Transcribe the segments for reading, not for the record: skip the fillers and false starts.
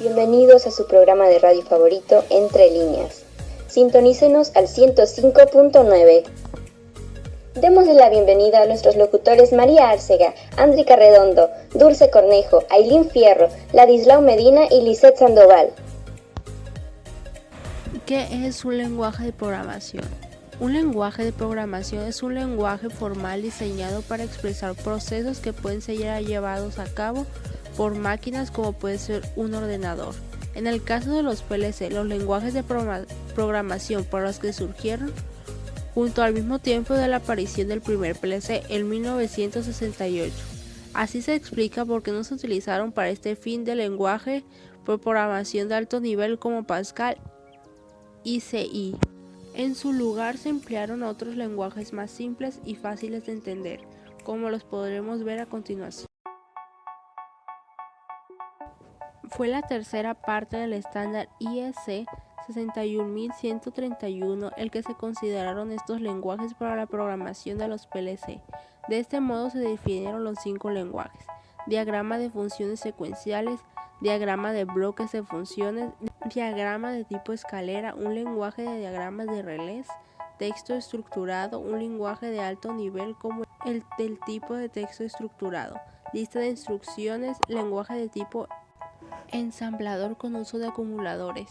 Bienvenidos a su programa de radio favorito, Entre Líneas. Sintonícenos al 105.9. Démosle la bienvenida a nuestros locutores María Arcega, Andrica Redondo, Dulce Cornejo, Ailín Fierro, Ladislao Medina y Lisette Sandoval. ¿Qué es un lenguaje de programación? Un lenguaje de programación es un lenguaje formal diseñado para expresar procesos que pueden ser llevados a cabo por máquinas como puede ser un ordenador. En el caso de los PLC, los lenguajes de programación por los que surgieron junto al mismo tiempo de la aparición del primer PLC en 1968. Así se explica por qué no se utilizaron para este fin de lenguaje por programación de alto nivel como Pascal y CI. En su lugar se emplearon otros lenguajes más simples y fáciles de entender, como los podremos ver a continuación. Fue la tercera parte del estándar IEC 61131 el que se consideraron estos lenguajes para la programación de los PLC. De este modo se definieron los 5 lenguajes: diagrama de funciones secuenciales, diagrama de bloques de funciones, diagrama de tipo escalera, un lenguaje de diagramas de relés, texto estructurado, un lenguaje de alto nivel como el del tipo de texto estructurado, lista de instrucciones, lenguaje de tipo ensamblador con uso de acumuladores.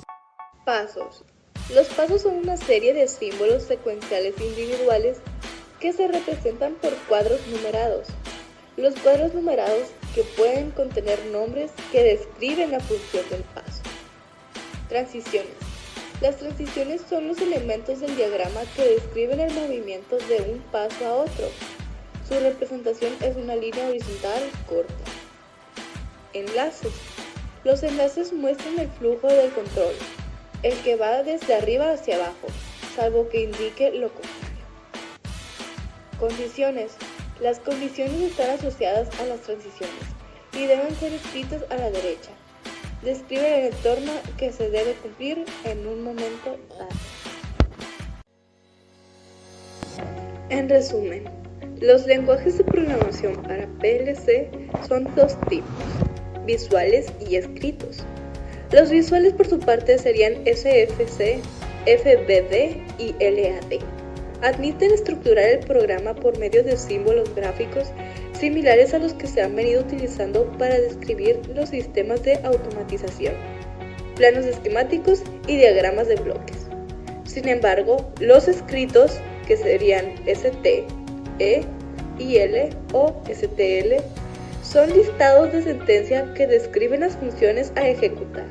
Pasos. Los pasos son una serie de símbolos secuenciales individuales que se representan por cuadros numerados. Los cuadros numerados que pueden contener nombres que describen la función del paso. Transiciones. Las transiciones son los elementos del diagrama que describen el movimiento de un paso a otro. Su representación es una línea horizontal corta. Enlaces. Los enlaces muestran el flujo del control, el que va desde arriba hacia abajo, salvo que indique lo contrario. Condiciones. Las condiciones están asociadas a las transiciones y deben ser escritas a la derecha. Describen el entorno que se debe cumplir en un momento dado. En resumen, los lenguajes de programación para PLC son 2 tipos: visuales y escritos. Los visuales por su parte serían SFC, FBD y LAD. Admiten estructurar el programa por medio de símbolos gráficos similares a los que se han venido utilizando para describir los sistemas de automatización, planos esquemáticos y diagramas de bloques. Sin embargo, los escritos, que serían ST, E, IL o STL, son listados de sentencia que describen las funciones a ejecutar.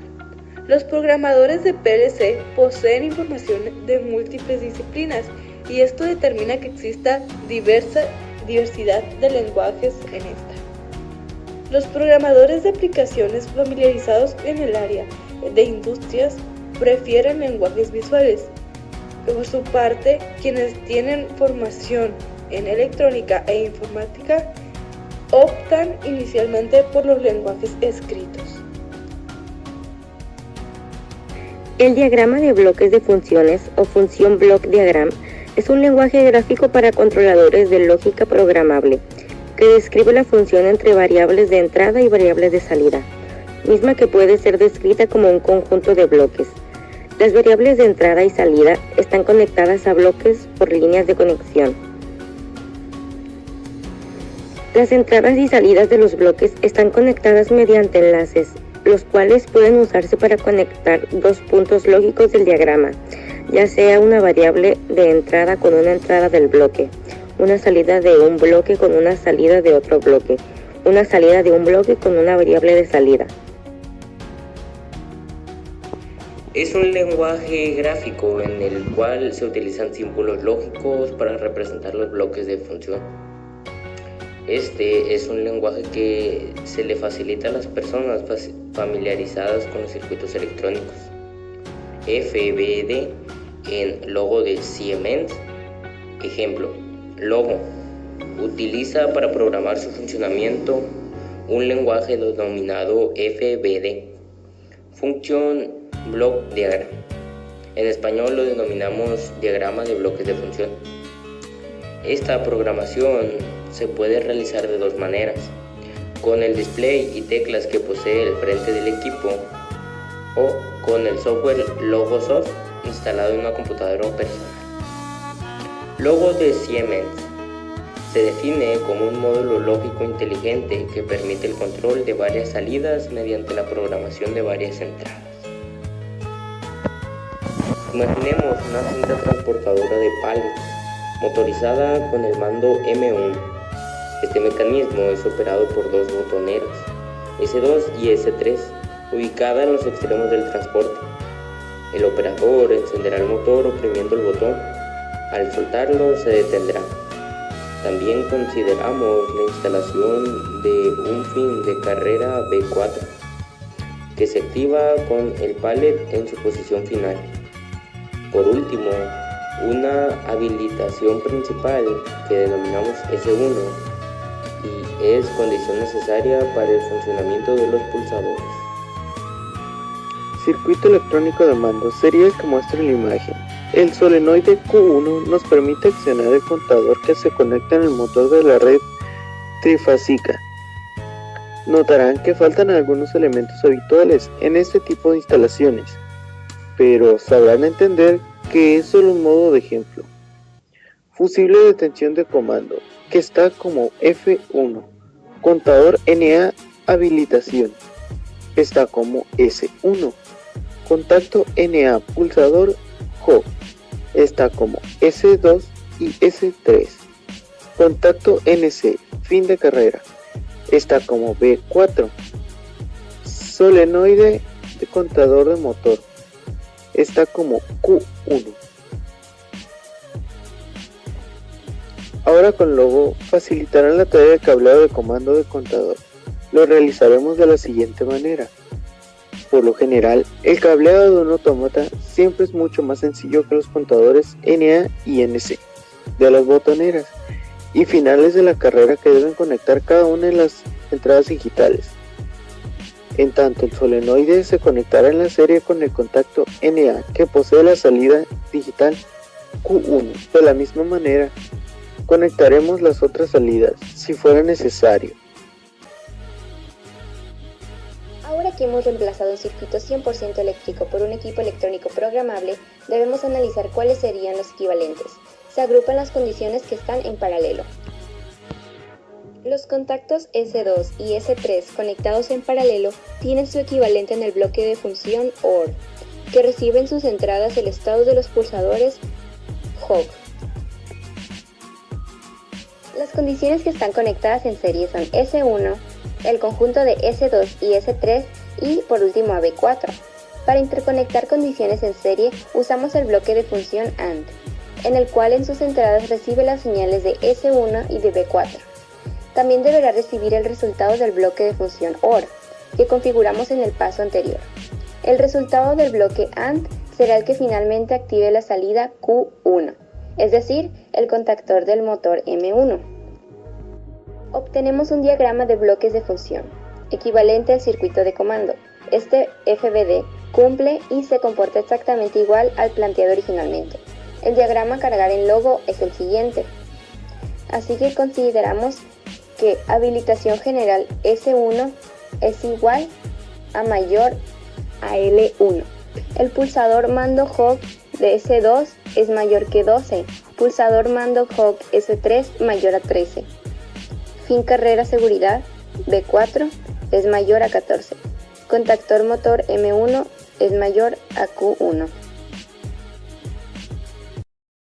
Los programadores de PLC poseen información de múltiples disciplinas y esto determina que exista diversidad de lenguajes en esta. Los programadores de aplicaciones familiarizados en el área de industrias prefieren lenguajes visuales. Por su parte, quienes tienen formación en electrónica e informática optan inicialmente por los lenguajes escritos. El diagrama de bloques de funciones o función block diagram es un lenguaje gráfico para controladores de lógica programable que describe la función entre variables de entrada y variables de salida, misma que puede ser descrita como un conjunto de bloques. Las variables de entrada y salida están conectadas a bloques por líneas de conexión. Las entradas y salidas de los bloques están conectadas mediante enlaces, los cuales pueden usarse para conectar 2 puntos lógicos del diagrama, ya sea una variable de entrada con una entrada del bloque, una salida de un bloque con una salida de otro bloque, una salida de un bloque con una variable de salida. Es un lenguaje gráfico en el cual se utilizan símbolos lógicos para representar los bloques de función. Este es un lenguaje que se le facilita a las personas familiarizadas con los circuitos electrónicos. FBD en logo de Siemens. Ejemplo: logo. Utiliza para programar su funcionamiento un lenguaje denominado FBD. Función block diagram. En español lo denominamos diagrama de bloques de función. Esta programación se puede realizar de 2 maneras: con el display y teclas que posee el frente del equipo, o con el software Logosoft instalado en una computadora personal. Logo de Siemens se define como un módulo lógico inteligente que permite el control de varias salidas mediante la programación de varias entradas. Imaginemos una cinta transportadora de pallets motorizada con el mando M1. Este mecanismo es operado por dos botoneras, S2 y S3, ubicadas en los extremos del transporte. El operador encenderá el motor oprimiendo el botón. Al soltarlo se detendrá. También consideramos la instalación de un fin de carrera B4, que se activa con el pallet en su posición final. Por último, una habilitación principal que denominamos S1 y es condición necesaria para el funcionamiento de los pulsadores. Circuito electrónico de mando sería el que muestra en la imagen. El solenoide Q1 nos permite accionar el contador que se conecta en el motor de la red trifásica. Notarán que faltan algunos elementos habituales en este tipo de instalaciones, pero sabrán entender que es solo un modo de ejemplo. Fusible de tensión de comando, que está como F1. Contador NA habilitación, está como S1. Contacto NA pulsador J, está como S2 y S3. Contacto NC fin de carrera, está como B4. Solenoide de contador de motor, está como Q1. Ahora con logo facilitarán la tarea de cableado de comando de contador. Lo realizaremos de la siguiente manera. Por lo general, el cableado de un autómata siempre es mucho más sencillo que los contadores NA y NC de las botoneras y finales de la carrera que deben conectar cada una de las entradas digitales. En tanto, el solenoide se conectará en la serie con el contacto NA que posee la salida digital Q1. De la misma manera, conectaremos las otras salidas si fuera necesario. Ahora que hemos reemplazado un circuito 100% eléctrico por un equipo electrónico programable, debemos analizar cuáles serían los equivalentes. Se agrupan las condiciones que están en paralelo. Los contactos S2 y S3 conectados en paralelo tienen su equivalente en el bloque de función OR, que recibe en sus entradas el estado de los pulsadores HOG. Las condiciones que están conectadas en serie son S1, el conjunto de S2 y S3 y por último AB4. Para interconectar condiciones en serie usamos el bloque de función AND, en el cual en sus entradas recibe las señales de S1 y de B4. También deberá recibir el resultado del bloque de función OR, que configuramos en el paso anterior. El resultado del bloque AND será el que finalmente active la salida Q1, es decir, el contactor del motor M1. Obtenemos un diagrama de bloques de función, equivalente al circuito de comando. Este FBD cumple y se comporta exactamente igual al planteado originalmente. El diagrama a cargar en logo es el siguiente. Así que consideramos que habilitación general S1 es igual a mayor a L1. El pulsador mando HOG de S2 es mayor que 12. Pulsador mando HOG S3 mayor a 13. Fin carrera seguridad B4 es mayor a 14. Contactor motor M1 es mayor a Q1.